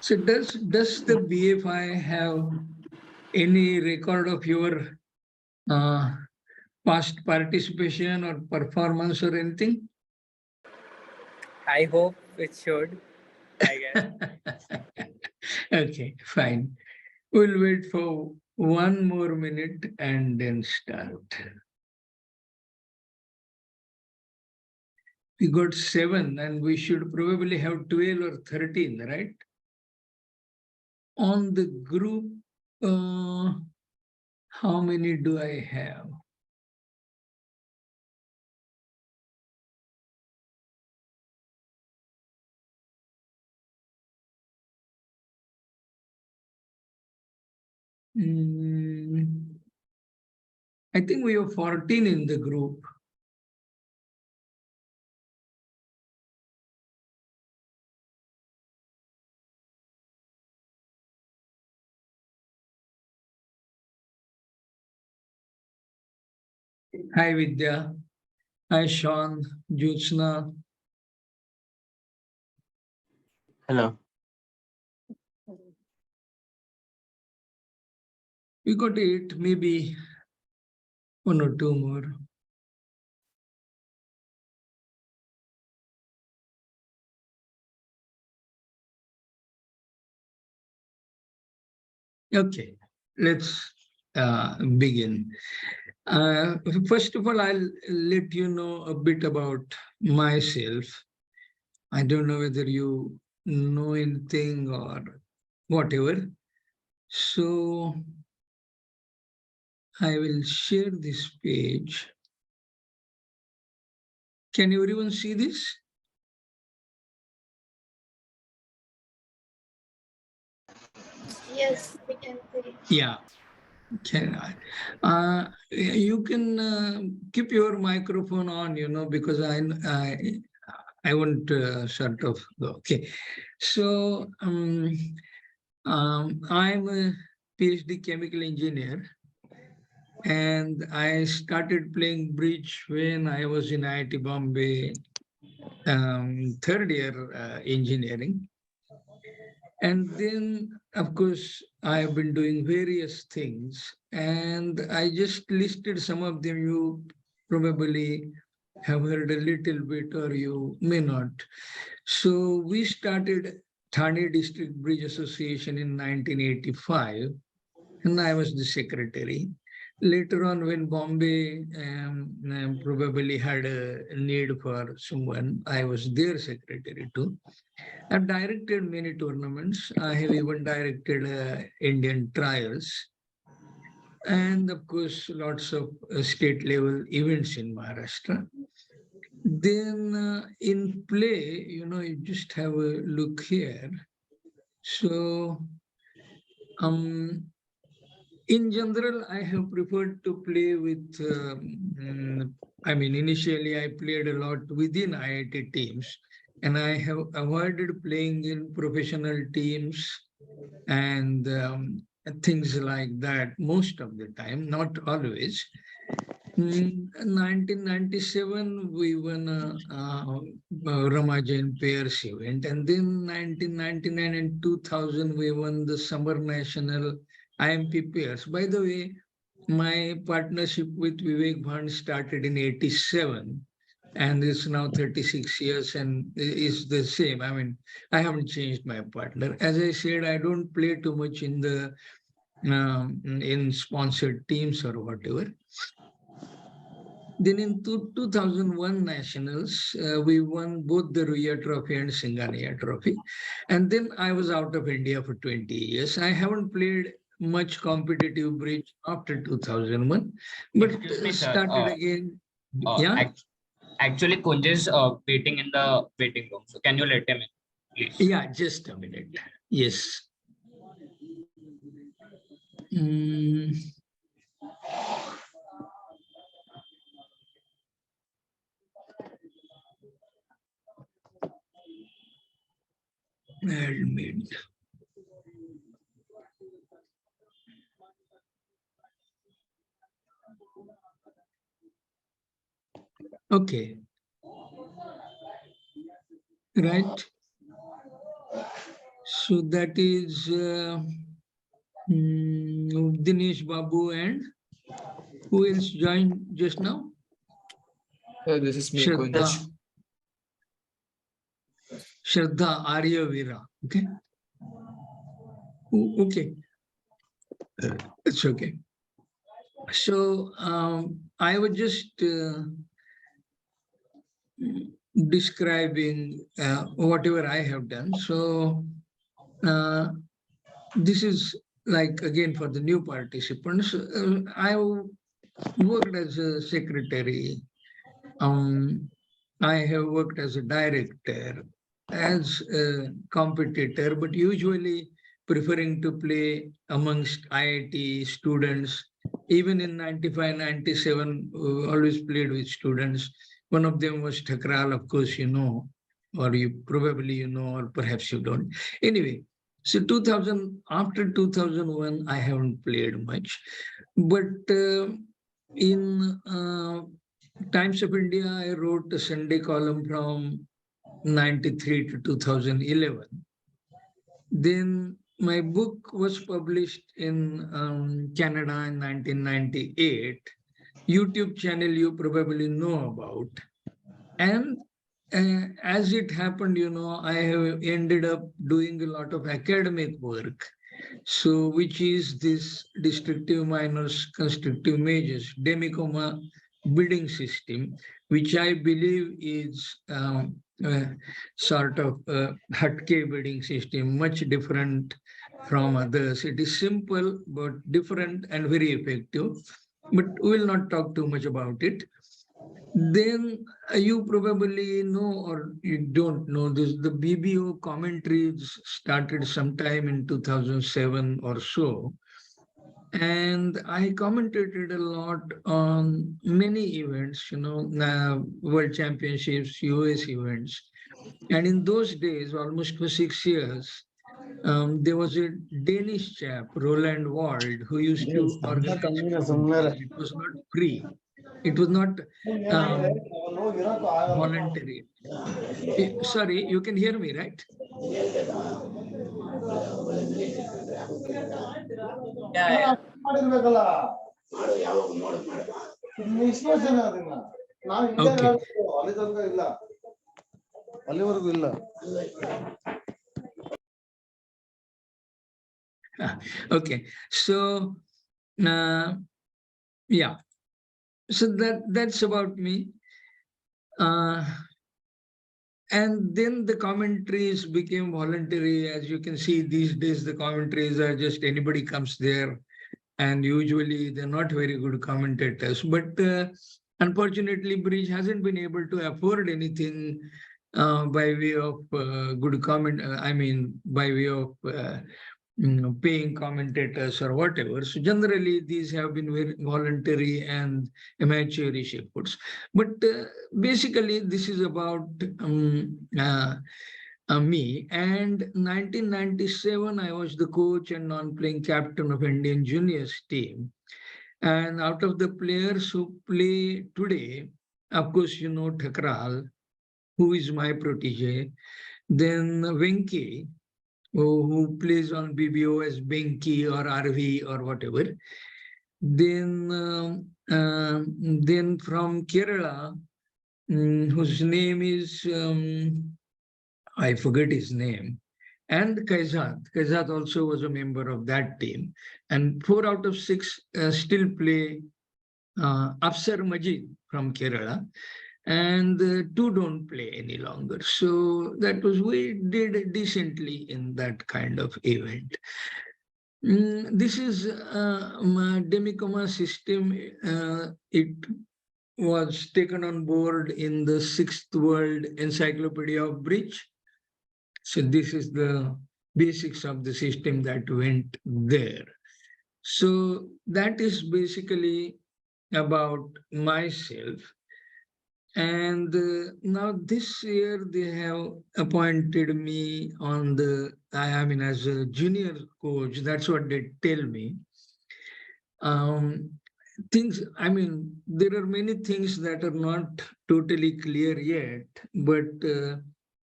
So does the BFI have any record of your uh, past participation or performance or anything? I hope it should, I guess. Okay, fine. We'll wait for one more minute and then start. We got 7 and we should probably have 12 or 13, right? On the group, how many do I have? I think we have 14 in the group. Hi Vidya. Hi Sean, Jyotsna. Hello. We got 8, maybe 1 or 2 more. Okay, let's begin. First of all, I'll let you know a bit about myself. I don't know whether you know anything or whatever. So I will share this page. Can everyone see this? Yes, we can see. Yeah. Can you can keep your microphone on, because I won't sort of go. Okay. So I'm a PhD chemical engineer, and I started playing bridge when I was in IIT Bombay, third year engineering. And then, of course, I have been doing various things, and I just listed some of them. You probably have heard a little bit, or you may not. So we started Thane District Bridge Association in 1985, and I was the secretary. Later on, when Bombay probably had a need for someone, I was their secretary too. I've directed many tournaments. I have even directed Indian trials. And of course, lots of state level events in Maharashtra. Then in play, you just have a look here. So in general, I have preferred to play with, initially I played a lot within IIT teams, and I have avoided playing in professional teams and things like that most of the time, not always. In 1997, we won a Ramajan Pairs event, and then 1999 and 2000, we won the Summer National IMP Pairs. By the way, my partnership with Vivek Bhan started in 87, and it's now 36 years and is the same. I haven't changed my partner. As I said, I don't play too much in sponsored teams or whatever. Then in 2001 Nationals, we won both the Ruya Trophy and Singhania Trophy. And then I was out of India for 20 years. I haven't played much competitive bridge after 2001, but Excuse me, sir. started again. Yeah? Actually, Kunj is waiting in the waiting room. So can you let him in, please? Yeah, just a minute. Yes. Mm. Admit. Okay. Right. So that is Dinesh Babu, and who else joined just now? This is me, Shraddha. Kunj. Shraddha Arya Veera. Okay. Okay. It's okay. So I was just describing whatever I have done. So this is like, again, for the new participants, I worked as a secretary. I have worked as a director, as a competitor, but usually preferring to play amongst IIT students. Even in 95, 97, always played with students. One of them was Thakral, of course, you know, or you probably you know, or perhaps you don't. Anyway, so 2000, after 2001, I haven't played much. But in Times of India, I wrote a Sunday column from 93 to 2011. Then my book was published in Canada in 1998. YouTube channel you probably know about. And as it happened, you know, I have ended up doing a lot of academic work. So, which is this destructive minors, constructive measures, demicoma bidding system, which I believe is sort of a Hatke bidding system, much different from others. It is simple but different and very effective. But we will not talk too much about it. Then you probably know, or you don't know this, the BBO commentaries started sometime in 2007 or so. And I commentated a lot on many events, you know, World Championships, US events. And in those days, almost for 6 years, there was a Danish chap, Roland Wald, who used to organize commentaries. It was not free. It was not voluntary. Sorry, you can hear me, right? Yeah. Okay. Okay. So, yeah. So that's about me. And then the commentaries became voluntary. As you can see, these days the commentaries are just anybody comes there, and usually they're not very good commentators. But unfortunately, Bridge hasn't been able to afford anything by way of good comment. I mean, by way of paying commentators or whatever. So generally, these have been very voluntary and amateurish efforts. But basically, this is about me. And 1997, I was the coach and non-playing captain of Indian juniors team. And out of the players who play today, of course, you know Thakral, who is my protege. Then Venki, who plays on BBO as Benki or RV or whatever. Then from Kerala, whose name is, I forget his name, and Kaizat. Kaizat also was a member of that team. And 4 out of 6 still play. Afsar Majid from Kerala, and 2 don't play any longer. So that was, we did decently in that kind of event. This is Demicoma system. It was taken on board in the 6th World Encyclopedia of Bridge. So this is the basics of the system that went there. So that is basically about myself. And now this year they have appointed me on the, I mean, as a junior coach. That's what they tell me. Things, I mean, there are many things that are not totally clear yet, but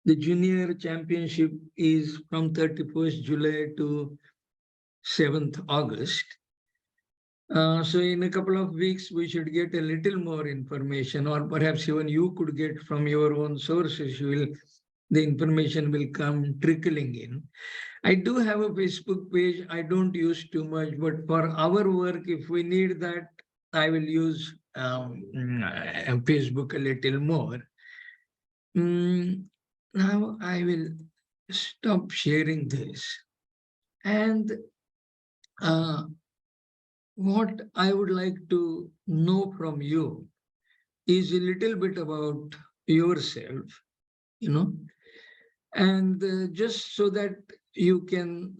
The junior championship is from 31st July to 7th August. So in a couple of weeks, we should get a little more information, or perhaps even you could get from your own sources. The information will come trickling in. I do have a Facebook page. I don't use too much, but for our work, if we need that, I will use Facebook a little more. Now I will stop sharing this. And what I would like to know from you is a little bit about yourself, and just so that you can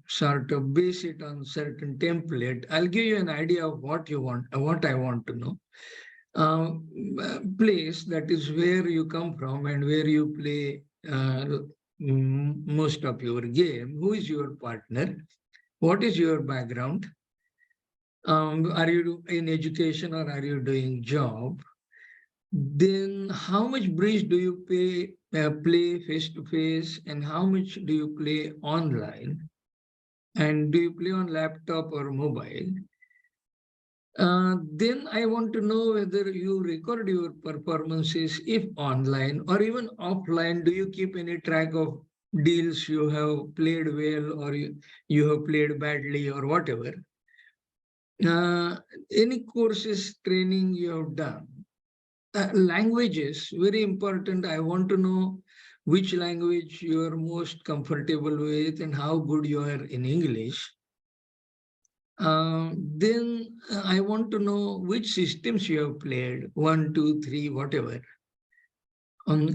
sort of base it on certain template. I'll give you an idea of what you want, what I want to know. Place, that is where you come from and where you play most of your game. Who is your partner? What is your background? Are you in education or are you doing job? Then how much bridge do you play face to face, and how much do you play online? And do you play on laptop or mobile? Then I want to know whether you record your performances, if online or even offline. Do you keep any track of deals you have played well, or you have played badly, or whatever? Any courses, training you have done? Languages, very important. I want to know which language you are most comfortable with and how good you are in English. Then I want to know which systems you have played, 1, 2, 3, whatever.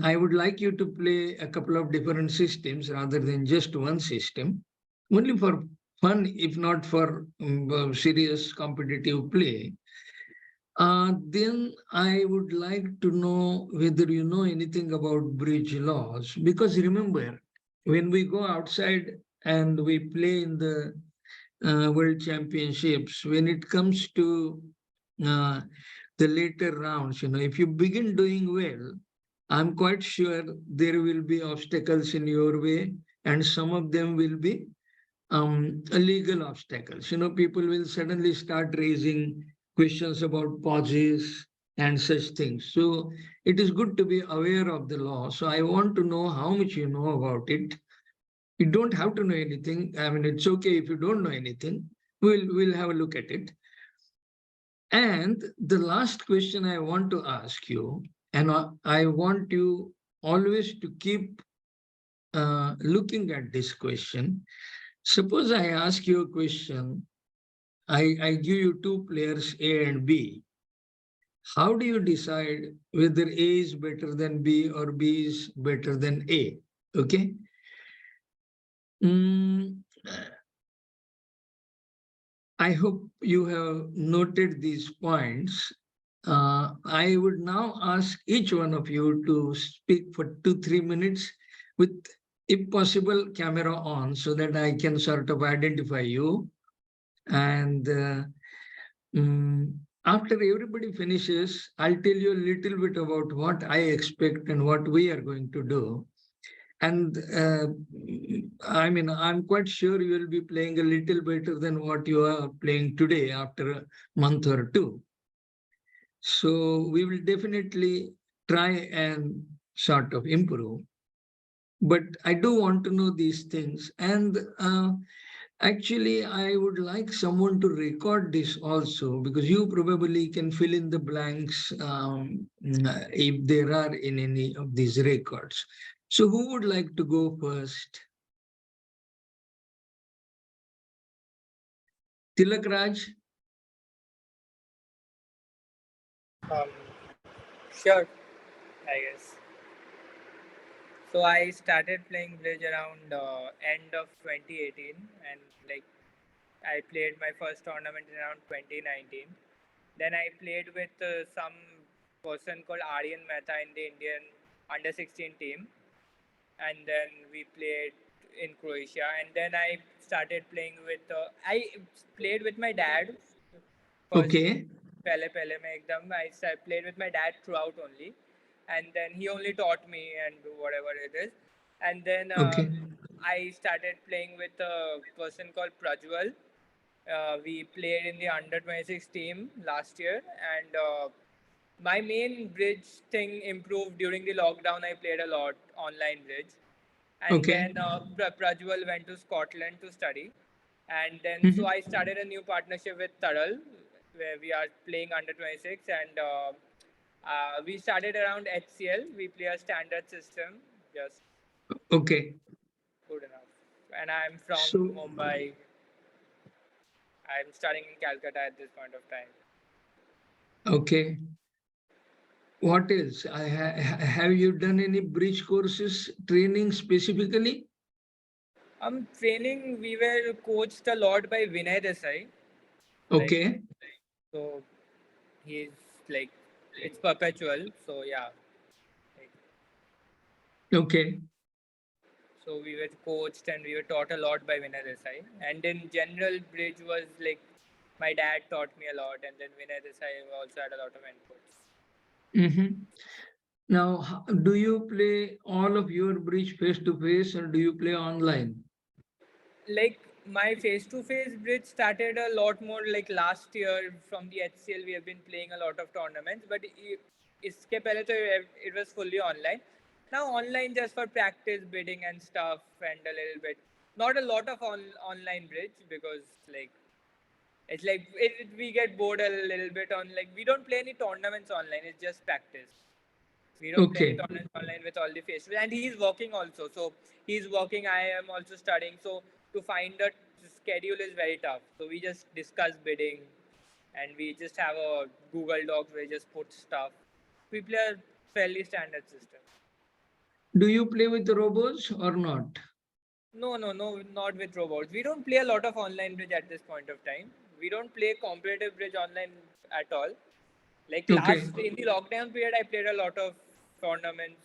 I would like you to play a couple of different systems rather than just one system, only for fun, if not for serious competitive play. Then I would like to know whether you know anything about bridge laws, because remember, when we go outside and we play in the World Championships, when it comes to uh, the later rounds, if you begin doing well, I'm quite sure there will be obstacles in your way, and some of them will be legal obstacles. People will suddenly start raising questions about pauses and such things. So it is good to be aware of the law. So I want to know how much you know about it. You don't have to know anything. I mean, it's okay if you don't know anything. We'll have a look at it. And the last question I want to ask you, and I want you always to keep looking at this question. Suppose I ask you a question. I give you two players, A and B. How do you decide whether A is better than B or B is better than A? Okay. I hope you have noted these points. I would now ask each one of you to speak for 2-3 minutes with, if possible, camera on, so that I can sort of identify you. And after everybody finishes, I'll tell you a little bit about what I expect and what we are going to do. And I mean, I'm quite sure you will be playing a little better than what you are playing today after a month or two. So we will definitely try and sort of improve. But I do want to know these things. And actually, I would like someone to record this also, because you probably can fill in the blanks if there are in any of these records. So who would like to go first? Tilak Raj? Um, sure, I guess. So I started playing bridge around end of 2018, and like I played my first tournament in around 2019. Then I played with some person called Aryan Mehta in the Indian under 16 team, and then we played in Croatia. And then I started playing with. I played with my dad first. Okay. पहले पहले मैं एकदम I played with my dad throughout only. and then he only taught me and whatever it is. And then Okay. I started playing with a person called Prajwal. We played in the under 26 team last year, and my main bridge thing improved during the lockdown. I played a lot online bridge, and Okay. then Prajwal went to Scotland to study, and then so Mhm. I started a new partnership with Taral, where we are playing under 26, and we started around HCL. We play a standard system, just Okay. good enough. And I'm from So, Mumbai. I'm studying in Calcutta at this point of time. okay. What else? Have you done any bridge courses training specifically? Training, we were coached a lot by Vinay Desai. Like, Okay. so he's like, it's perpetual. So yeah, like, Okay. so we were coached and we were taught a lot by Vinay Desai. And in general, bridge was like, my dad taught me a lot, and then Vinay Desai also had a lot of inputs. Mhm. Now, do you play all of your bridge face to face or do you play online? Like my face-to-face bridge started a lot more like last year from the HCL. We have been playing a lot of tournaments, but इसके पहले तो it was fully online. Now online just for practice, bidding and stuff, and a little bit. Not a lot of online bridge because like it's like we get bored a little bit on like we don't play any tournaments online. It's just practice. We don't play any Okay. tournaments online with all the face. And he's working also. So he's working. I am also studying. So to find a schedule is very tough. So we just discuss bidding, and we just have a Google Docs where we just put stuff. We play a fairly standard system. Do you play with robots or not? No, not with robots. We don't play a lot of online bridge at this point of time. We don't play competitive bridge online at all. Like Okay. last in the lockdown period, I played a lot of tournaments.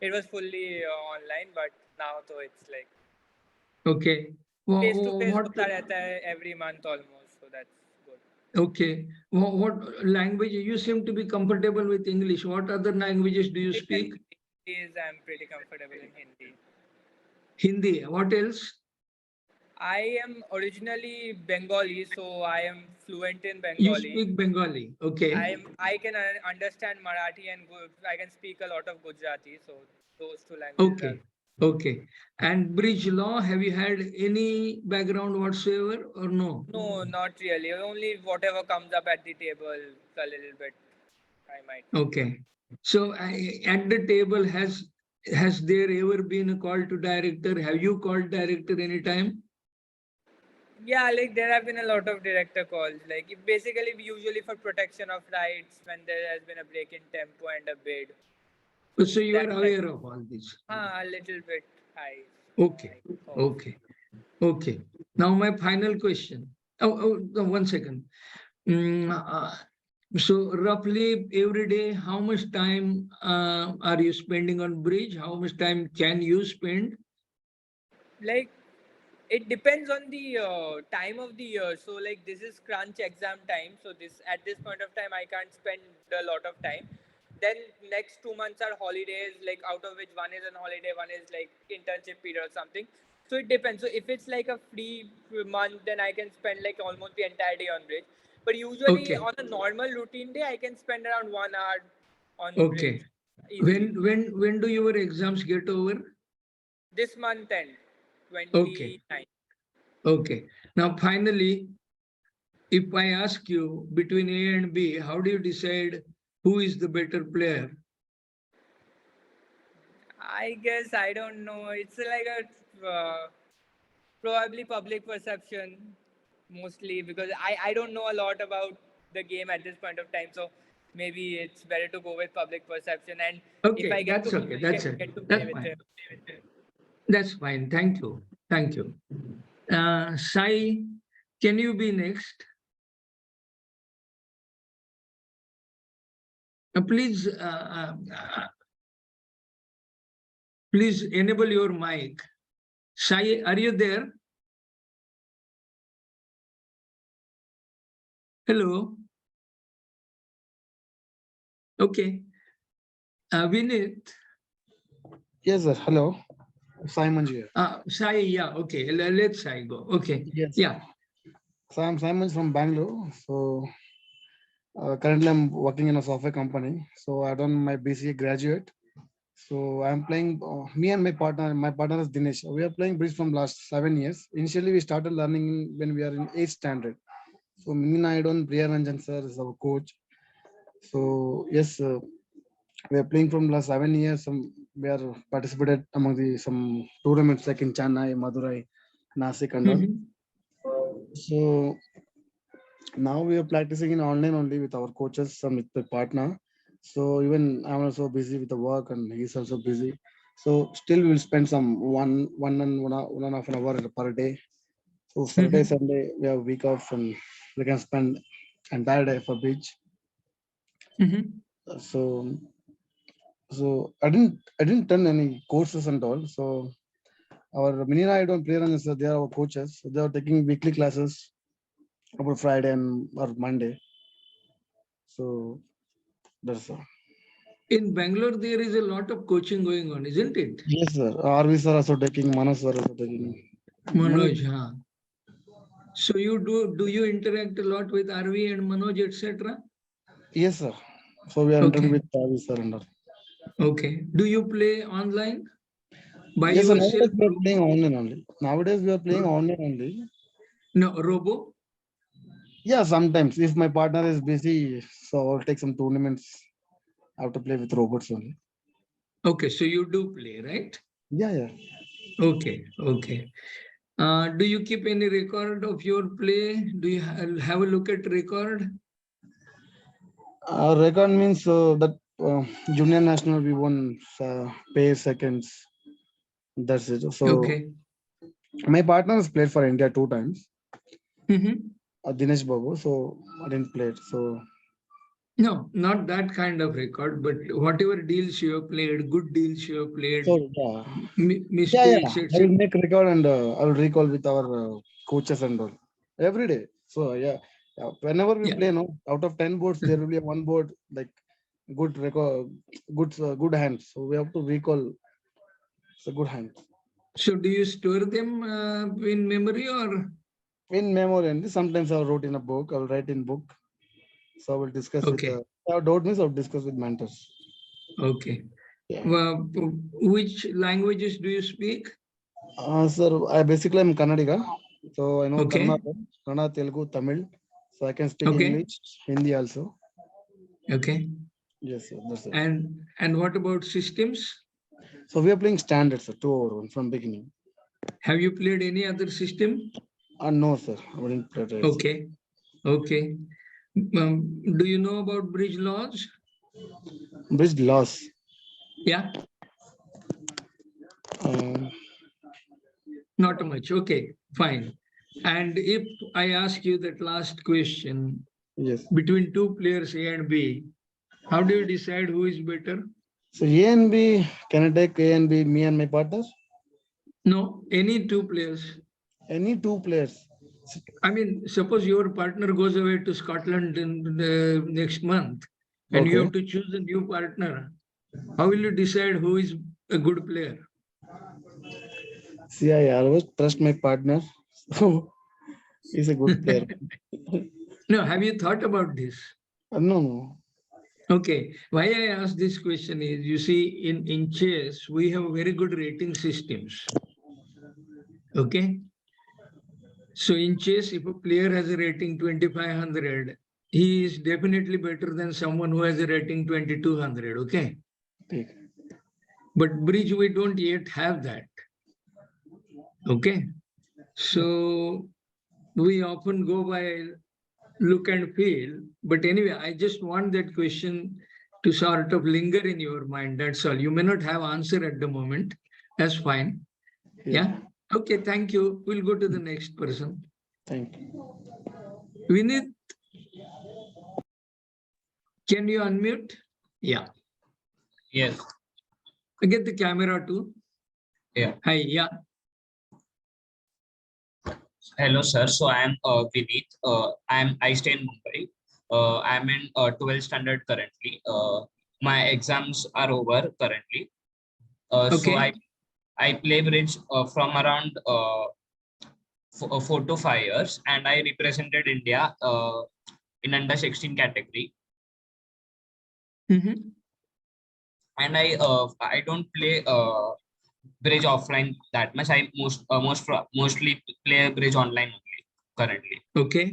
It was fully online, but now though it's like Okay. face to face What? hota rehta hai every month almost. So that's good. Okay. What language? You seem to be comfortable with English. What other languages do you English and speak? Hindi is I'm pretty comfortable in Hindi. Hindi. What else? I am originally Bengali, so I am fluent in You Bengali. speak Bengali. Okay. I can understand Marathi and I can speak a lot of Gujarati. So those two languages are. Okay. Okay. And bridge law, have you had any background whatsoever or no? No, not really. Only whatever comes up at the table a little bit. I might know. Okay. So at the table, has there ever been a call to director? Have you called director anytime? Yeah, like there have been a lot of director calls. Like basically, usually for protection of rights when there has been a break in tempo and a bid. So So you are that type. aware of all this. A little bit high. Okay. Oh. Okay. Okay. Now my final question. No, 1 second. So roughly every day, how much time are you spending on bridge? How much time can you spend? Like it depends on the time of the year. So like this is crunch exam time. So this at this point of time I can't spend a lot of time. Then next 2 months are holidays, like out of which one is on holiday, one is like internship period or something. So it depends. So if it's like a free month, then I can spend like almost the entire day on bridge. But usually Okay. on a normal routine day, I can spend around 1 hour on bridge Okay. easily. When do your exams get over? This month end, Okay. 29. Okay. Now finally, if I ask you between A and B, how do you decide who is the better player? I guess I don't know. It's like a probably public perception mostly because I don't know a lot about the game at this point of time. So maybe it's better to go with public perception. And if I Okay, get to that's okay. That's it. get to play That's with fine. him, That's fine. Thank you. Thank you. Sai, can you be next? Please, please enable your mic. Sai, are you there? Hello. Okay. Vinith, Yes, sir. Hello. Simon here. Sai, yeah, okay. Let Sai go. Okay. Yes. Yeah. So I'm Simon from Bangalore. So currently I'm working in a software company. So I done my BCA graduate. So I'm playing. Me and my partner. My partner is Dinesh. We are playing bridge from last 7 years. Initially, we started learning when we are in 8th standard. So Mini I don't Priya Ranjan sir is our coach. So yes, we are playing from last 7 years. We are participated among the some tournaments like in Chennai, Madurai, Nasik and all. Mhm. So now we are practicing in online only with our coaches and with the partner. So even I'm also busy with the work and he's also busy. So still we'll spend some one and a half an hour per day. So Saturday, Mhm. Sunday we have week off and we can spend entire day for beach. Mhm. So I didn't done any courses and all. So our Minina I don't play runners, they are our coaches. So they are taking weekly classes about Friday and or Monday. So that's all. In Bangalore, there is a lot of coaching going on, isn't it? Yes, sir. RV sir also taking, Manas sir also taking. Many, Manoj, huh? So do you interact a lot with RV and Manoj, etc.? yes, sir. So we are entered Okay. with RV sir and all. Okay. Do you play online by Yes, sir. yourself? Nowadays we are playing online only. Nowadays we are playing online only. No, Robo? Yeah, sometimes if my partner is busy, so I'll take some tournaments. I have to play with robots only. Okay, so you do play, right? Yeah, yeah. Okay, okay. Do you keep any record of your play? Do you have a look at record? Record means that junior national we won pay seconds. That's it. So Okay. my partner has played for India 2 times. Mhm. Dinesh Babu. So I didn't play it. So No, not that kind of record, but whatever deals you have played, good deals you have played, yeah. Yeah. mistakes, I will etc. make record and I will recall with our coaches and all every day. So yeah. Whenever we Yeah. play, no, out of 10 boards, there will be one board like good record, good hands. So we have to recall. It's a good hand So do you store them in memory or? in memory. And sometimes I wrote in a book. I will write in book. So I will discuss with. Okay, I doubt means I will discuss with mentors. okay. Yeah. Well, which languages do you speak? Sir, I basically am Kannadiga. So I know Okay, Kannada, Telugu, Tamil. So I can speak okay, English, Hindi also. okay. Yes, sir, that's it. And what about systems? So we are playing standards, sir, 2-over-1 from beginning. Have you played any other system? No, sir, I wouldn't play it. Okay, okay. Do you know about bridge laws? Bridge loss. Yeah, Um, not much. Okay, fine. And if I ask you that last question yes. between two players A and B, how do you decide who is better? So A and B, can I take A and B, me and my partner? No, any two players. Any two players. I mean, suppose your partner goes away to Scotland in the next month and you Okay. have to choose a new partner. How will you decide who is a good player? See, I always trust my partner. So he's a good player. No, have you thought about this? No, no. Okay, why I ask this question is, you see, in chess, we have very good rating systems. Okay, so in chess, if a player has a rating 2500, he is definitely better than someone who has a rating 2200. Okay, Take. but bridge, we don't yet have that. Okay, so we often go by look and feel. But anyway, I just want that question to sort of linger in your mind. That's all. You may not have answer at the moment. That's fine. Yeah. Yeah. Okay. Thank you. We'll go to the next person. Thank you. Vinith, can you unmute? Yeah. Yes. Get the camera too. Yeah. Hi. Yeah. Hello, sir. So I am Vinith. I stay in Mumbai. I'm in 12th standard currently. My exams are over currently. So Okay. I play bridge from around 4 to 5 years, and I represented India in under 16 category. Mhm. And I don't play bridge offline that much. I mostly play bridge online only currently. Okay.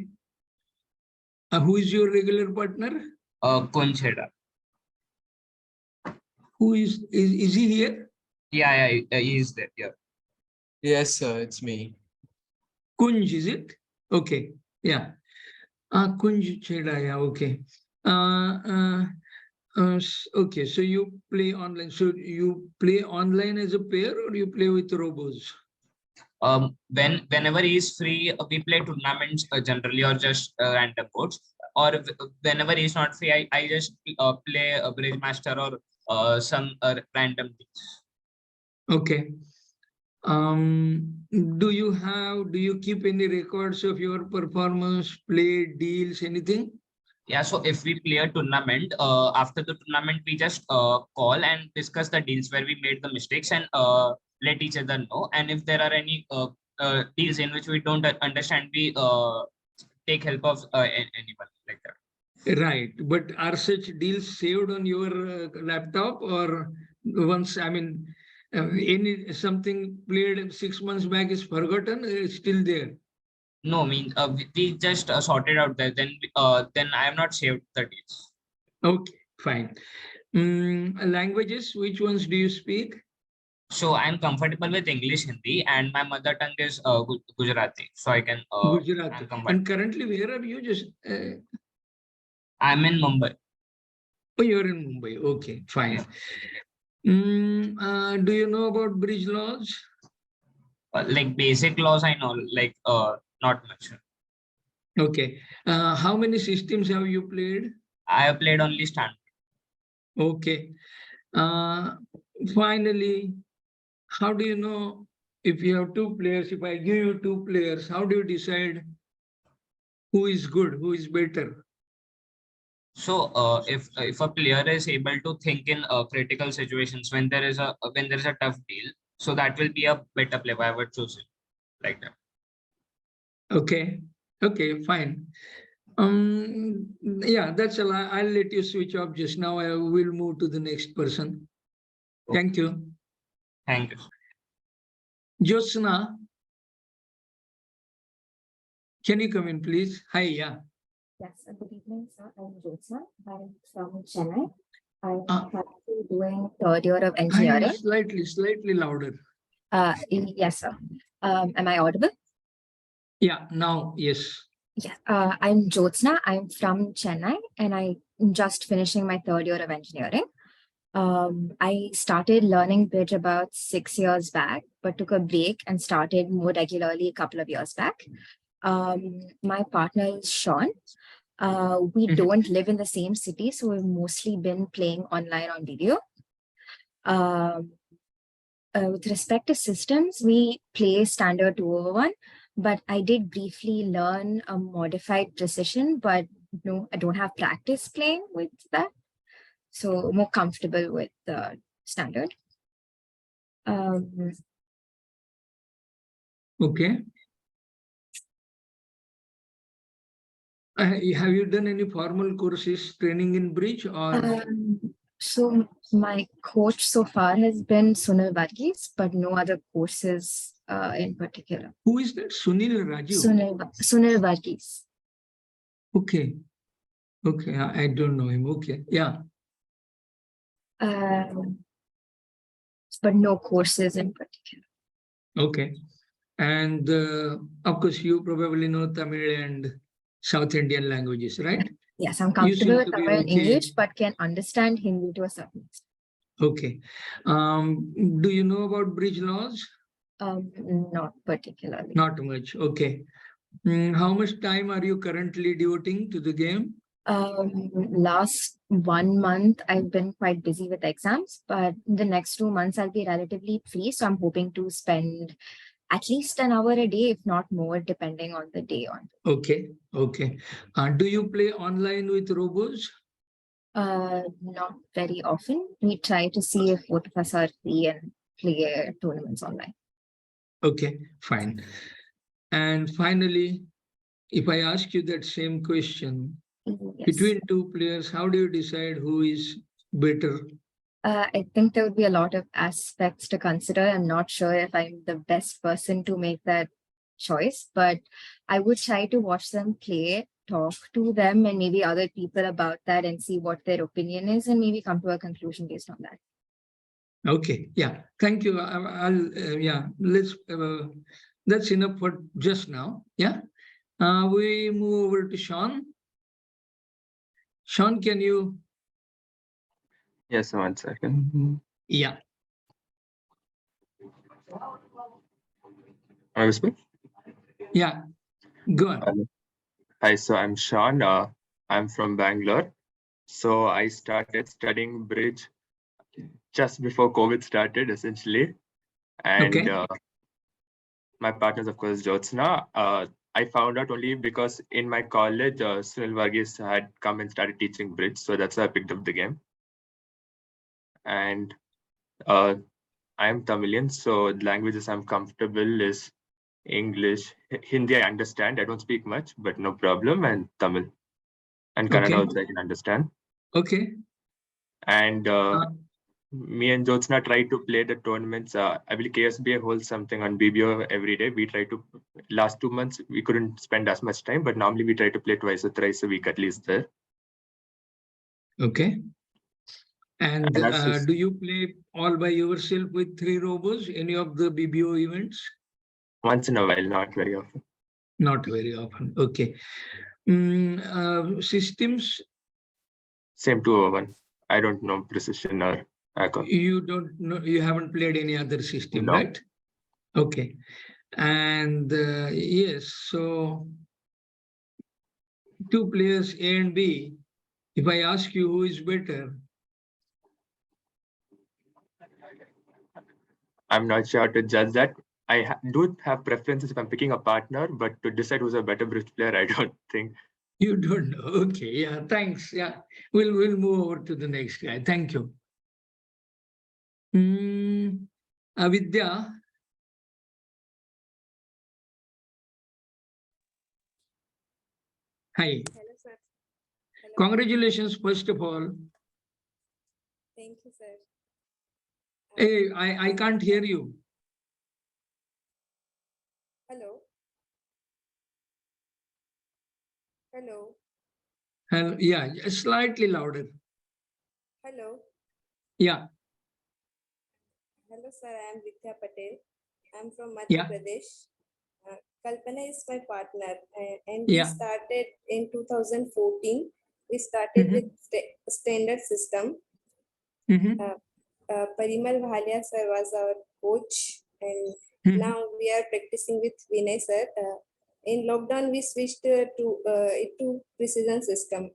Who is your regular partner? Kuncheda. Who is he here? Yeah, he is there. Yeah. Yes, sir, it's me. Kunj, is it? Okay. Yeah. Kunj Cheda, yeah, okay. Okay, so you play online. So you play online as a pair or you play with robos? Whenever he is free, we play tournaments generally, or just random boards. Or whenever he's not free, I just play a bridge master or some random things. Okay. Do you keep any records of your performance, play, deals, anything? Yeah, so if we play a tournament, after the tournament, we just call and discuss the deals where we made the mistakes, and let each other know. And if there are any deals in which we don't understand, we take help of anyone like that. Right. But are such deals saved on your laptop or once, I mean, any something played 6 months back is forgotten, it's still there? No, I mean, we just sorted out that. Then I have not saved the deals. Okay, fine. Languages, which ones do you speak? So I'm comfortable with English, Hindi, and my mother tongue is Gujarati. So I can. I'm Gujarati. comfortable. And currently, where are you? Just I'm in Mumbai. oh, you're in Mumbai. Okay, fine. Do you know about bridge laws? Like basic laws, I know. Like not much. Okay. How many systems have you played? I have played only standard. Okay. Uh, Finally, how do you know if you have two players? If I give you two players, how do you decide who is good, who is better? So if a player is able to think in critical situations when there is a tough deal, so that will be a better player. I would choose it like that. Okay. Okay, fine. Yeah, that's all. I'll let you switch off just now. I will move to the next person. Thank you. Thank you. Jyotsna, can you come in, please? Hi, yeah. Yes, good evening, sir. I'm Jyotsna. I'm from Chennai. I'm Uh, currently doing third year of Hi, engineering. slightly louder. Yes, sir. Am I audible? Yeah, now, yes. Yeah. I'm Jyotsna. I'm from Chennai, and I'm just finishing my third year of engineering. I started learning bridge about 6 years back, but took a break and started more regularly a couple of years back. My partner is Sean. We Mhm. don't live in the same city, so we've mostly been playing online on video. With respect to systems, we play standard 2/1, but I did briefly learn a modified precision, but no, I don't have practice playing with that. So more comfortable with the standard. Okay. Have you done any formal courses training in bridge or? So my coach so far has been Sunil Varghese, but no other courses in particular. Who is that? Sunil Raju. Sunil Varghese. Okay. Okay. I don't know him. Okay. Yeah. But no courses in particular. Okay. And of course, you probably know Tamil and South Indian languages, right? Yes, I'm You comfortable seem with to be Tamil and okay. English, but can understand Hindi to a certain extent. Okay. Do you know about bridge laws? Not particularly. Not much. Okay. How much time are you currently devoting to the game? Last 1 month, I've been quite busy with exams, but the next 2 months, I'll be relatively free. So I'm hoping to spend at least an hour a day, if not more, depending on the day on. Okay. Okay. Do you play online with robos? Not very often. We try to see if both of us are free and play tournaments online. Okay, fine. And finally, if I ask you that same question, Yes. between two players, how do you decide who is better? I think there would be a lot of aspects to consider. I'm not sure if I'm the best person to make that choice, but I would try to watch them play, talk to them and maybe other people about that and see what their opinion is and maybe come to a conclusion based on that. Okay, yeah, thank you. Yeah, that's enough for just now. Yeah, we move over to Sean. Sean, can you? Yes, 1 second. Yeah. Am I visible? Yeah, go on. Hi, so I'm Sean. I'm from Bangalore. So I started studying bridge just before COVID started, essentially. And Okay. My partner is, of course, Jyotsna. I found out only because in my college, Sunil Varghese had come and started teaching bridge. So that's why I picked up the game. And I'm Tamilian, so the languages I'm comfortable is English. Hindi I understand. I don't speak much, but no problem. And Tamil. And Kannada Okay. also I can understand. Okay. And me and Jyotsna try to play the tournaments. I believe KSBA holds something on BBO every day. We try to, last 2 months, we couldn't spend as much time, but normally we try to play twice or thrice a week at least there. Okay. And And do you play all by yourself with 3 robos, any of the BBO events? Once in a while, not very often. Not very often. Okay. Systems? Same 201. I don't know precision or ACO. You don't know, you haven't played any other system, No. right? Okay. And yes, so 2 players A and B. If I ask you who is better, I'm not sure how to judge that. I do have preferences if I'm picking a partner, but to decide who's a better bridge player, I don't think. you don't know. Okay, yeah, thanks. Yeah, we'll move over to the next guy. Thank you. Avidya. Hi. Hello, sir. Hello. Congratulations, first of all. Thank you, sir. Hey, I can't hear you. Hello. Hello. Hello, yeah, slightly louder. Hello. Yeah, Hello, sir. I am Vidya Patel. I'm from Madhya yeah, Pradesh. Kalpana is my partner, and we yeah. started in 2014. We started with standard system. Parimal Bhalia sir was our coach, and now we are practicing with Vinay sir. In lockdown, we switched to precision system,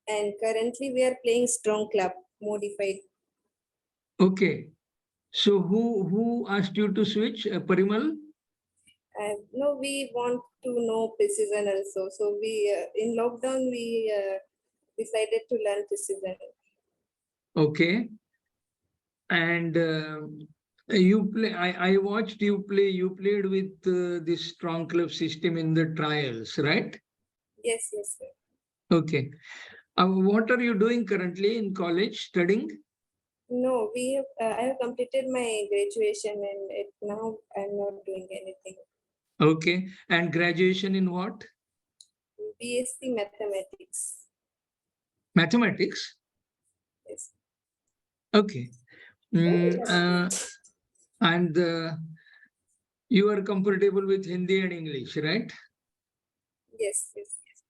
and currently we are playing strong club modified. Okay. So who asked you to switch, Parimal? No, we want to know precision also. So we in lockdown we decided to learn precision. Okay. And you play. I watched you play. You played with this strong club system in the trials, right? Yes, yes, sir. Okay. What are you doing currently in college, studying? No, we have, I have completed my graduation, and now I'm not doing anything. Okay. And graduation in what? BSc Mathematics. Mathematics? Yes. Okay. And you are comfortable with Hindi and English, right? Yes, yes, yes.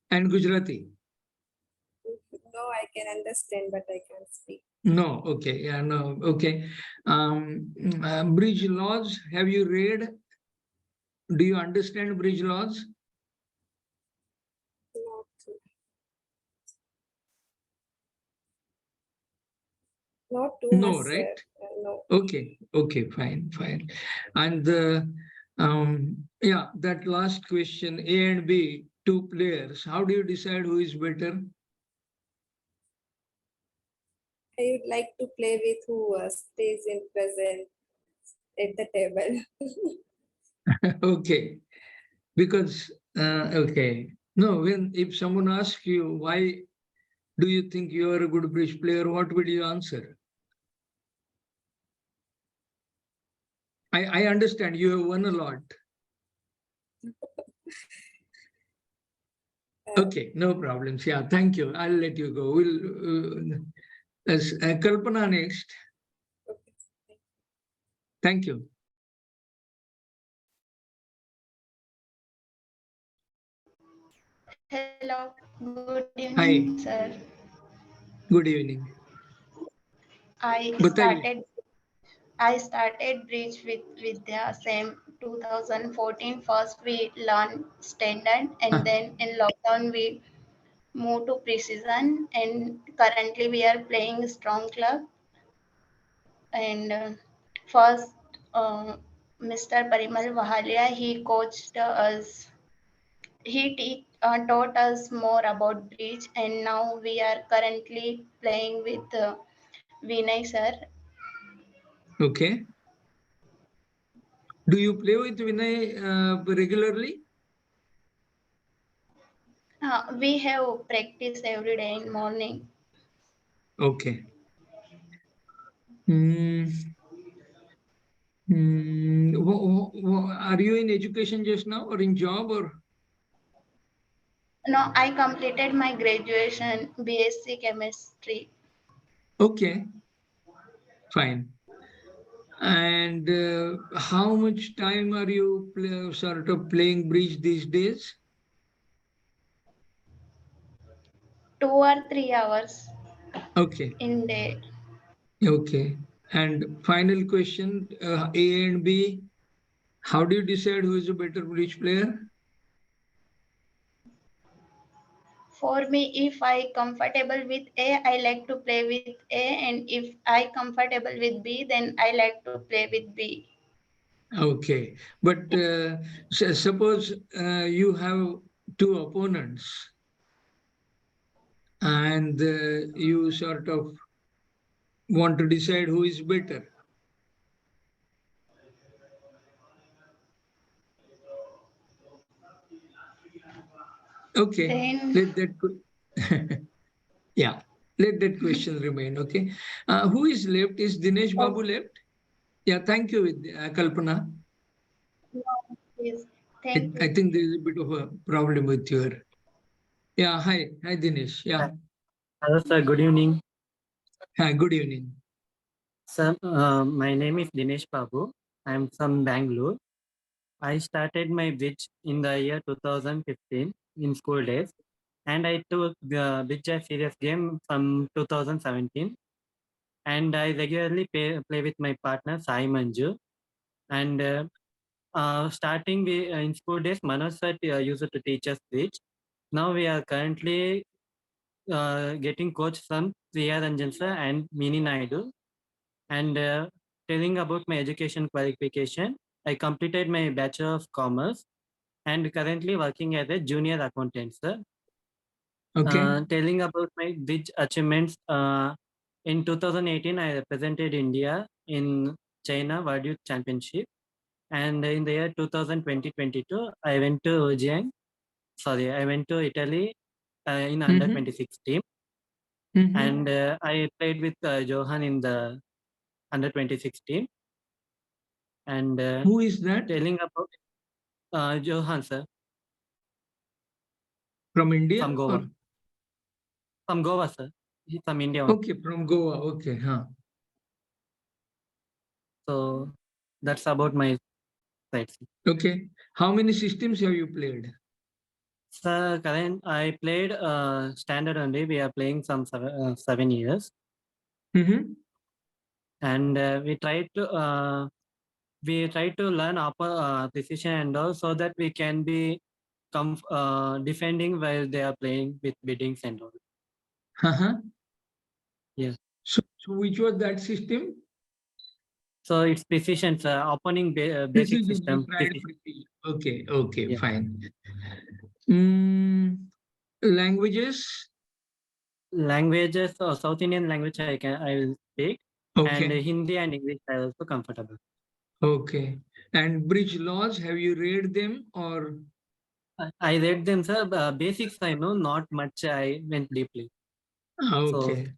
And Gujarati? No, I can understand, but I can't speak. No. Okay. Yeah, no. Okay. Bridge laws, have you read? Do you understand bridge laws? Not too No, much, right? sir. No. Okay. Okay. Fine. Fine. And yeah, that last question, A and B, 2 players. How do you decide who is better? I would like to play with who stays in present at the table. Okay, because okay. No, when if someone asks you why do you think you are a good bridge player, what would you answer? I understand you have won a lot. Okay, no problems. Yeah, thank you. I'll let you go. We'll as Kalpana next. Thank you. Hello, good Hi, evening, sir. good evening. I Bataiye. started I started bridge with Vidya same 2014. First we learned standard and Huh. then in lockdown we moved to precision and currently we are playing strong club and first Mr. Parimal Vahalia he coached us. Taught us more about bridge and now we are currently playing with Vinay sir. Okay. Do you play with Vinay regularly? We have practice every day in morning. Okay. Hmm. Are you in education just now or in job or? No, I completed my graduation BSc chemistry. Okay, fine. And how much time are you sort of playing bridge these days? 2 or 3 hours Okay, in day. okay. And final question, A and B, how do you decide who is a better bridge player? For me, if I comfortable with A, I like to play with A, and if I comfortable with B, then I like to play with B. Okay, but suppose you have two opponents and you sort of want to decide who is better. Okay, Then let that yeah, let that question remain. Okay, who is left? Is Dinesh oh, Babu left? Yeah, thank you, Kalpana. yes, I, thank I you. think there is a bit of a problem with your. Yeah, hi, Dinesh. Yeah, Hello, sir. Good evening. hi, good evening. Sir, my name is Dinesh Babu. I'm from Bangalore. I started my bridge in the year 2015 in school days, and I took the bridge a serious game from 2017. And I regularly play with my partner Sai Manju. And starting in school days, Manoj sir used to teach us bridge. Now we are currently getting coach from Priya Ranjan sir and Mini Naidu. And telling about my education qualification, I completed my Bachelor of Commerce and currently working as a junior accountant, sir. Okay, Telling about my bridge achievements, in 2018, I represented India in China World Youth Championship. And in the year 2022, I went to I went to Italy in under mm-hmm. 26 team. Mm-hmm. And I played with Johan in the under 26 team. And Who is that? telling about Johan, sir, From India from or? Goa. From Goa, sir. He's from India. Okay, from Goa. Okay, huh. So that's about my side. Okay, how many systems have you played? Sir, current I played standard only. We are playing some 7 years, Mm-hmm. and we try to learn precision and all so that we can be defending while they are playing with biddings and all. Uh-huh. Yes. So which was that system? So it's precision, sir. Opening basic Precision. You system. tried Precision. precision. Okay, Yeah. fine. Mm, languages? languages or South Indian language I will speak, and Okay. Hindi and English I also comfortable. Okay. And bridge laws, have you read them or? I read them, sir. Basics I know, not much I went deeply. Okay.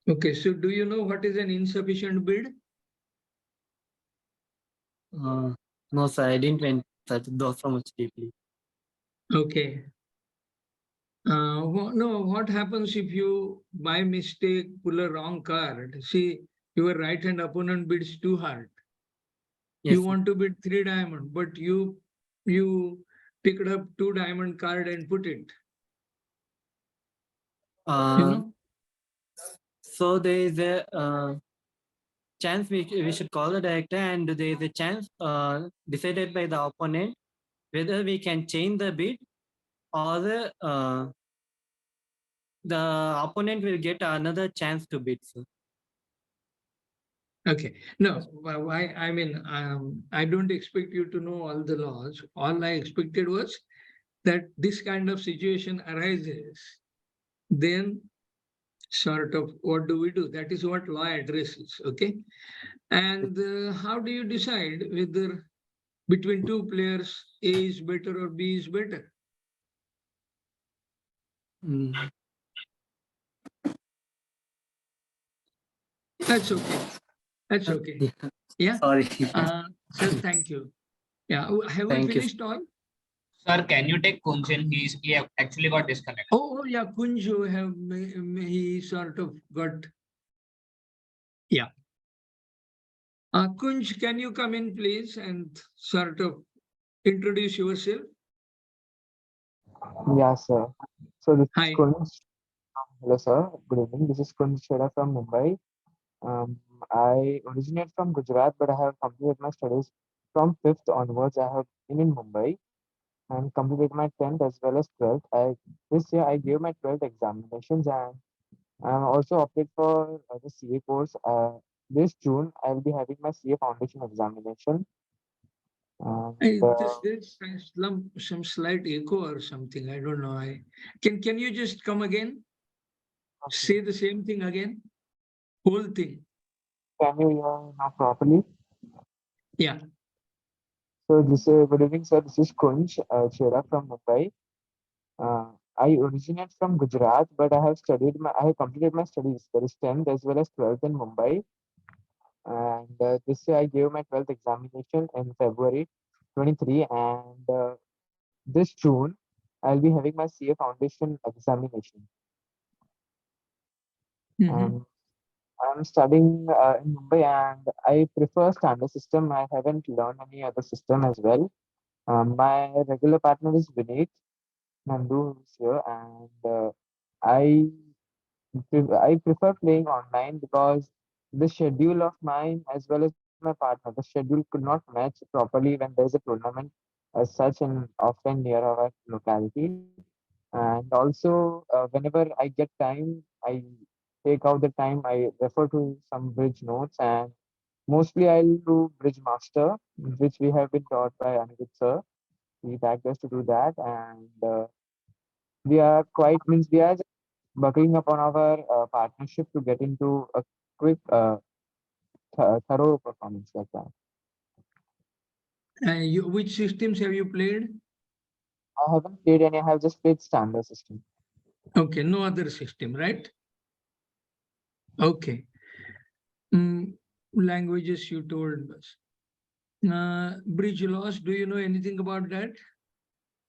Okay. So do you know what is an insufficient bid? No, sir, I didn't went so much deeply. Okay. No, what happens if you by mistake pull a wrong card? See, your right hand opponent bids too hard. Yes, You sir. want to bid 3 diamond, but you picked up 2 diamond card and put it. You know? So there is a chance we should call the director, and there is a chance decided by the opponent whether we can change the bid or the opponent will get another chance to bid, sir. Okay. No, I mean, I don't expect you to know all the laws. All I expected was that this kind of situation arises. Then sort of what do we do? That is what law addresses. Okay. And how do you decide whether between two players A is better or B is better? That's okay. That's okay. Yeah. Sorry. Sir, thank you. Yeah. Have we Thank you. finished all? Sir, can you take Kunchin? He actually got disconnected. Oh, yeah. Kunju he sort of got. Yeah. Kunj, can you come in, please, and sort of introduce yourself? Yeah, sir. So this is Hi. Kunj. Hello, sir. Good evening. This is Kunj Chheda from Mumbai. I originate from Gujarat, but I have completed my studies from 5th onwards. I have been in Mumbai and completed my 10th as well as 12th. This year I gave my 12th examinations and I'm also opted for the CA course. This June I will be having my CA foundation examination. And, There's some slight echo or something. I don't know. Can you just come again? okay. Say the same thing again. Whole thing. Can you hear now properly? Yeah. So this is good evening, sir. This is Kunj Chheda from Mumbai. I originate from Gujarat, but I have completed my studies. That is 10th as well as 12th in Mumbai. And this year I gave my 12th examination in February 23, and this June I'll be having my CA foundation examination. I'm studying in Mumbai, and I prefer standard system. I haven't learned any other system as well. My regular partner is Vineet Nandu, who's here, and I I prefer playing online because the schedule of mine as well as my partner, the schedule could not match properly when there's a tournament as such in often near our locality. And also, whenever I get time, I take out the time, I refer to some bridge notes, and mostly I'll do bridge master, which we have been taught by Anirudh sir. He tagged us to do that, and we are buckling up on our partnership to get into a quick, thorough performance like that. Which systems have you played? I haven't played any. I have just played standard system. Okay, no other system, right? Okay. Languages you told us. Bridge laws, do you know anything about that?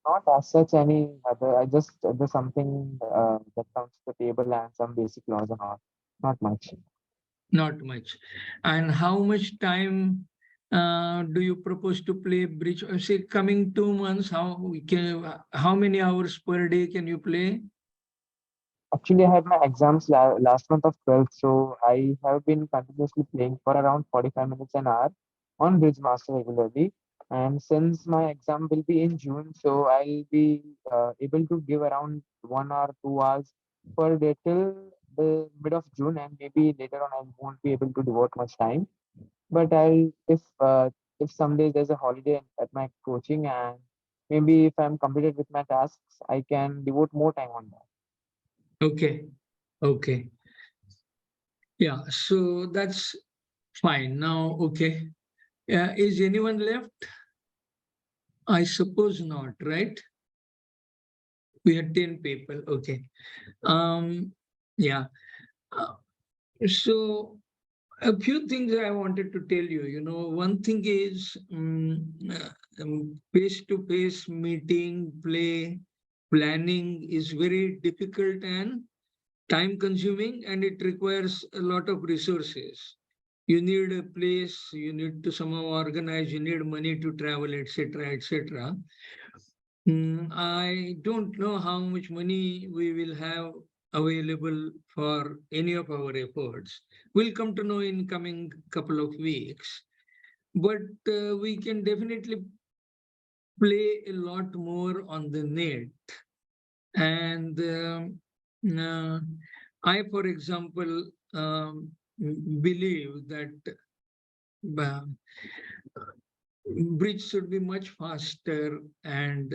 Not as such any other. I just there's something that comes to the table and some basic laws and all. Not much. Not much. And how much time do you propose to play bridge? Say coming 2 months, how many hours per day can you play? Actually, I had my exams last month of 12th, so I have been continuously playing for around 45 minutes an hour on Bridge Master regularly. And since my exam will be in June, so I'll be able to give around 1 or 2 hours per day till the mid of June, and maybe later on I won't be able to devote much time. But if some days there's a holiday at my coaching, and maybe if I'm completed with my tasks, I can devote more time on that. Okay. Okay. Yeah. So that's fine. Now, okay. Is anyone left? I suppose not, right? We had 10 people. Okay. Yeah. Uh, so a few things I wanted to tell you. One thing is face-to-face meeting, planning is very difficult and time consuming, and it requires a lot of resources. You need a place, you need to somehow organize, you need money to travel, etc., etc. I don't know how much money we will have available for any of our efforts. We'll come to know in coming couple of weeks, but we can definitely play a lot more on the net. And uh, I, for example, believe that uh, bridge should be much faster and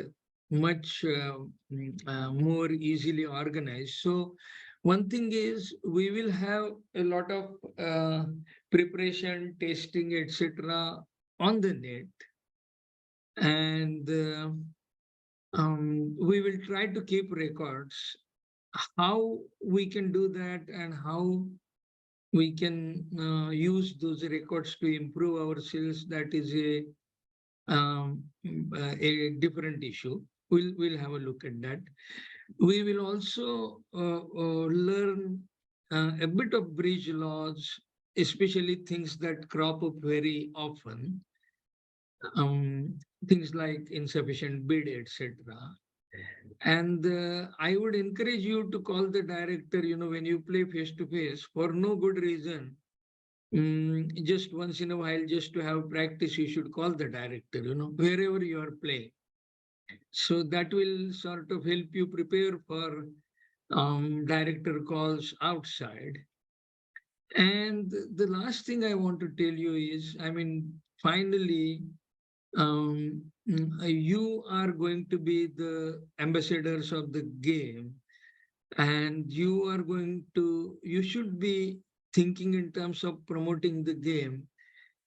much more easily organized. So one thing is we will have a lot of preparation, testing, etc. on the net, and we will try to keep records. How we can do that and how we can use those records to improve ourselves, that is a different issue. We'll have a look at that. We will also learn a bit of bridge laws, especially things that crop up very often, um, things like insufficient bid, etc. And I would encourage you to call the director, when you play face to face for no good reason. Just once in a while, just to have practice, you should call the director, wherever you are playing. So that will sort of help you prepare for director calls outside. And the last thing I want to tell you is, finally, you are going to be the ambassadors of the game, and you should be thinking in terms of promoting the game.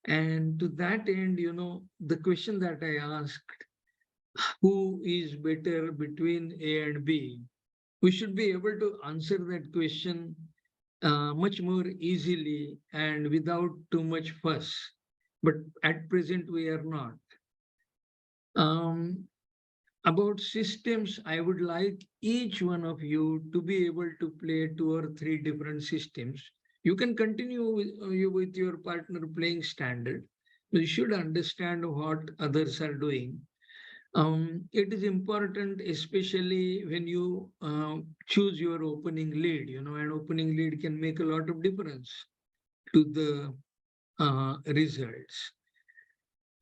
And to that end, the question that I asked, who is better between A and B? We should be able to answer that question much more easily and without too much fuss. But at present, we are not. Um, about systems, I would like each one of you to be able to play 2 or 3 different systems. You can continue with your partner playing standard. You should understand what others are doing. It is important, especially when you choose your opening lead. An opening lead can make a lot of difference to the results.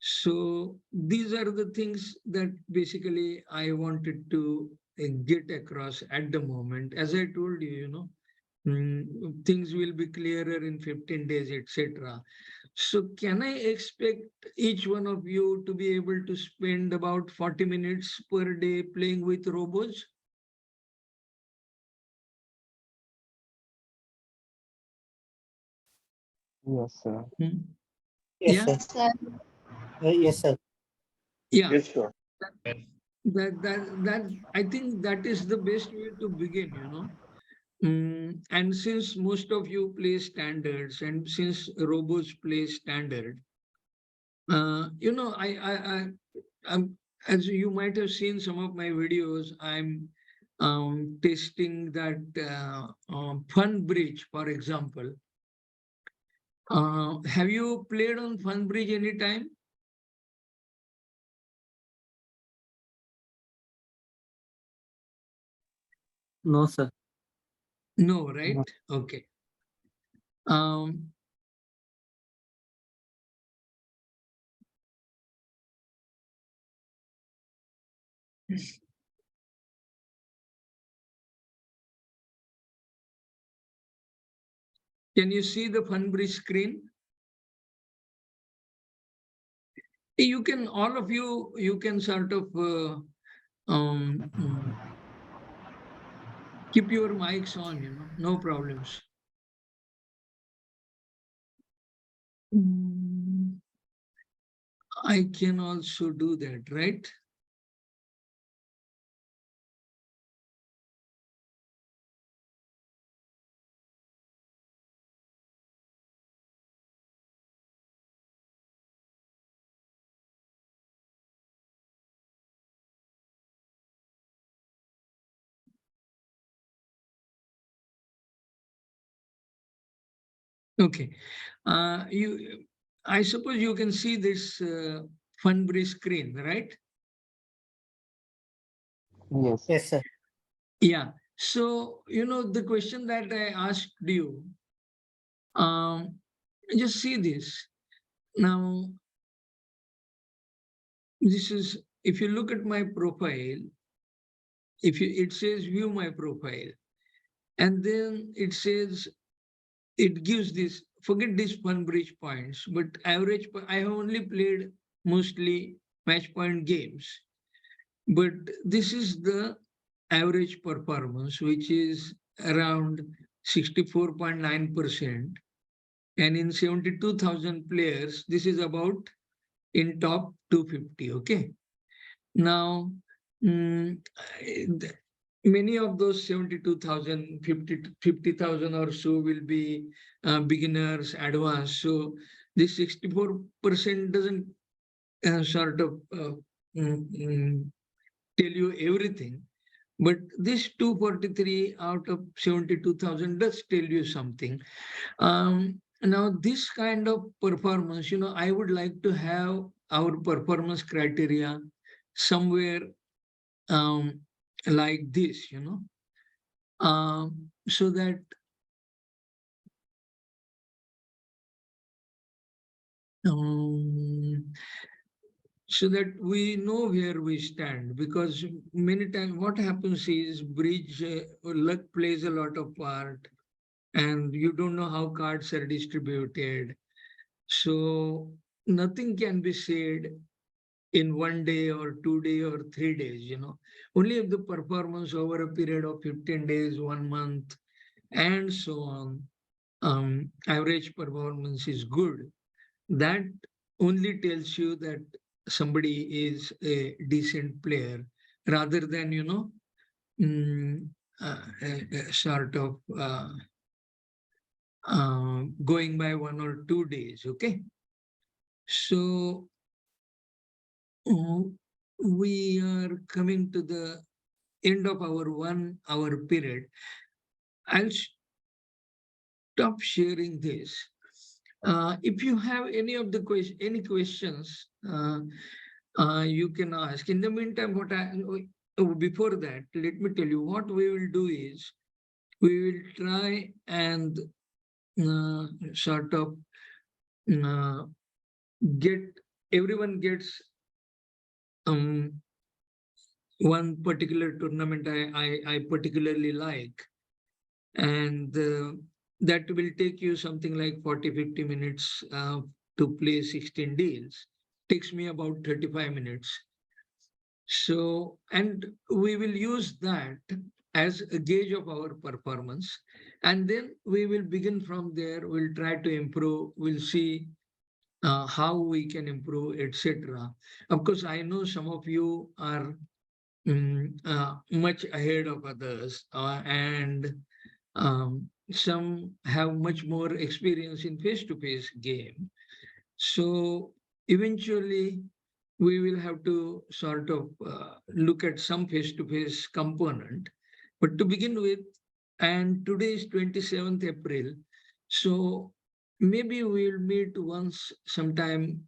So these are the things that basically I wanted to get across at the moment. As I told you, things will be clearer in 15 days, etc. So can I expect each one of you to be able to spend about 40 minutes per day playing with robots? Yes, sir. Yeah. Yes, sir. Yes, sir. Yeah. Yes, sure. That I think that is the best way to begin. And since most of you play standards, and since robots play standard, I'm, as you might have seen some of my videos, I'm testing that Fun Bridge, for example. Have you played on Fun Bridge anytime? No, sir. No, right? No. Okay. Um, Can you see the Fun Bridge screen? You can, all of you can sort of Keep your mics on, no problems. I can also do that, right? Okay. I suppose you can see this FunBridge screen, right? Yes. Yes, sir. Yeah. So, the question that I asked you, just see this. Now, this is, if you look at my profile, it says view my profile, and then it says, it gives this, forget these FunBridge points, but average, I have only played mostly match point games. But this is the average performance, which is around 64.9%. And in 72,000 players, this is about in top 250. Okay. Now, many of those 72,000, 50,000 or so will be beginners, advanced. So this 64% doesn't sort of tell you everything. But this 243 out of 72,000 does tell you something. Now, this kind of performance, I would like to have our performance criteria somewhere um, like this, so that um, so that we know where we stand. Because many times what happens is bridge luck plays a lot of part, and you don't know how cards are distributed. So nothing can be said in 1 day or 2 day or 3 days. Only if the performance over a period of 15 days, 1 month, and so on, average performance is good. That only tells you that somebody is a decent player, rather than, mm, sort of going by 1 or 2 days. Okay. So we are coming to the end of our 1 hour period. I'll stop sharing this. If you have any questions, you can ask. In the meantime, before that, let me tell you what we will do is we will try and sort of uh, get everyone gets one particular tournament I particularly like, and that will take you something like 40-50 minutes to play 16 deals. Takes me about 35 minutes. So, and we will use that as a gauge of our performance. And then we will begin from there. We'll try to improve. We'll see how we can improve, etc. Of course, I know some of you are much ahead of others, and some have much more experience in face-to-face game. So eventually, we will have to sort of look at some face-to-face component. But to begin with, and today is 27th April, so maybe we'll meet once sometime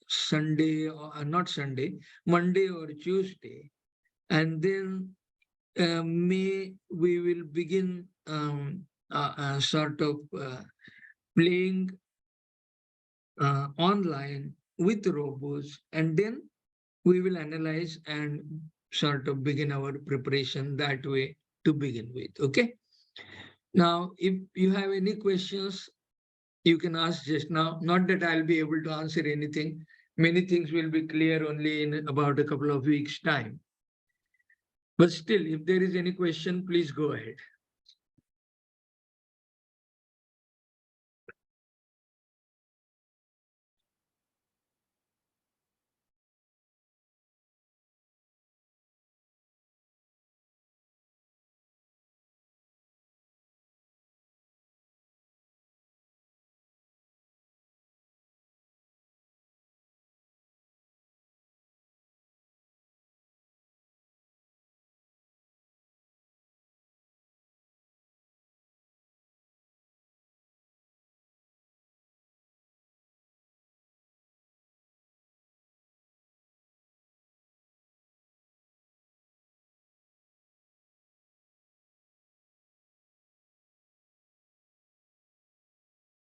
Sunday, or not Sunday, Monday or Tuesday. And then May, we will begin sort of playing online with robots, and then we will analyze and sort of begin our preparation that way to begin with. Okay. Now, if you have any questions, you can ask just now. Not that I'll be able to answer anything. Many things will be clear only in about a couple of weeks' time. But still, if there is any question, please go ahead.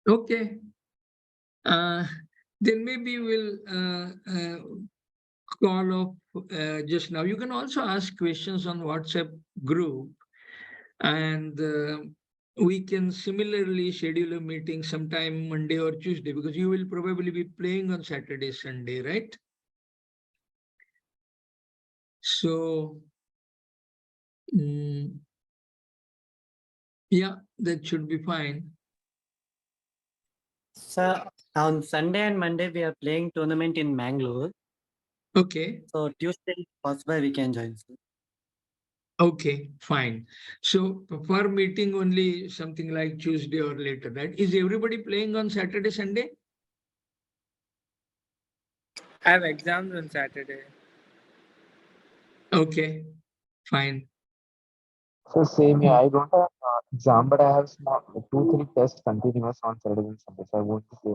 Okay. Then maybe we'll call off just now. You can also ask questions on WhatsApp group, and we can similarly schedule a meeting sometime Monday or Tuesday, because you will probably be playing on Saturday, Sunday, right? So, yeah, that should be fine. So on Sunday and Monday, we are playing tournament in Mangalore. Okay. So Tuesday, possible we can join. Sir. Okay, fine. So for meeting only something like Tuesday or later, right? Is everybody playing on Saturday, Sunday? I have exams on Saturday. Okay, fine. So same here. I don't have exam, but I have small, 2-3 tests continuous on Saturday and Sunday. So I won't be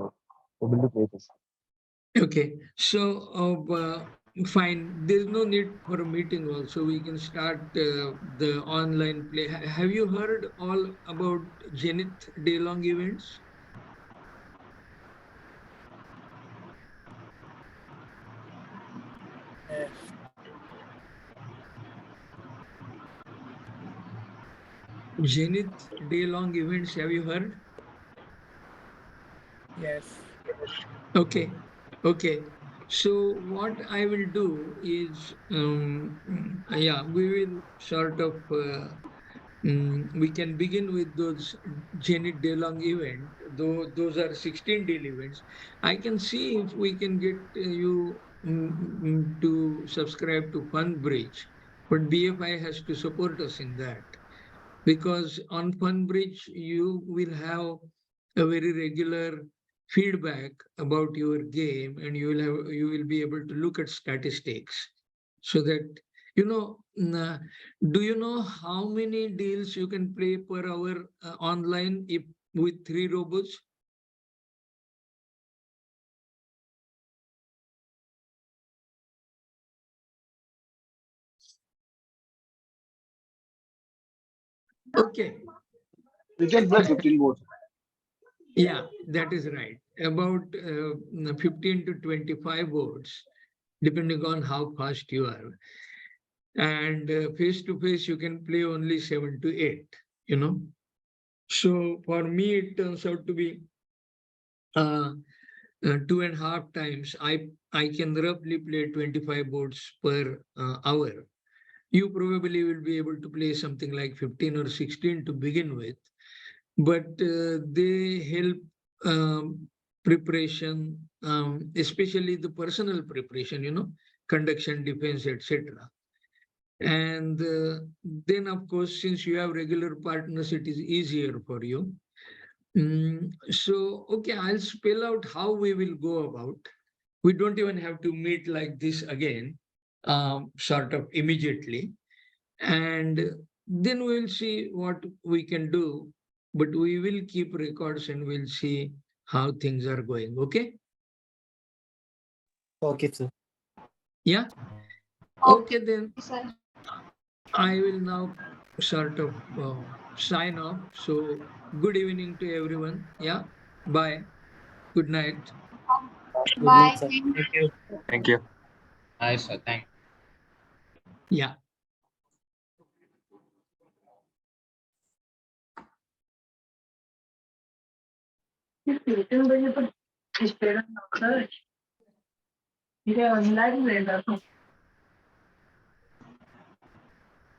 able to play this. Okay, so fine. There's no need for a meeting also. We can start the online play. Have you heard all about Zenith day-long events? Yes. Zenith day-long events, have you heard? Yes. Okay, okay. So what I will do is, yeah, we will sort of, we can begin with those Janet Delong event, though those are 16-day events. I can see if we can get you to subscribe to FundBridge, but BFI has to support us in that, because on FundBridge you will have a very regular feedback about your game, and you will be able to look at statistics, so that do you know how many deals you can play per hour online if with 3 robots? Okay. We can play 15 boards. Yeah, that is right. About 15 to 25 boards, depending on how fast you are. And face to face, you can play only 7 to 8, So for me, it turns out to be 2.5 times. I can roughly play 25 boards per hour. You probably will be able to play something like 15 or 16 to begin with, but they help preparation, especially the personal preparation, conduction, defense, etc. And then, of course, since you have regular partners, it is easier for you. So, okay, I'll spell out how we will go about. We don't even have to meet like this again, sort of immediately. And then we'll see what we can do. But we will keep records and we'll see how things are going. Okay? Okay, sir. Yeah? Okay, then Sir. I will now sort of sign off. So, good evening to everyone. Yeah? Bye. Good night. Good night, Bye. sir. Thank Thank you. Thank you. Nice, sir. Thank you. Yeah. Esperando, ¿sabes? Mira, online,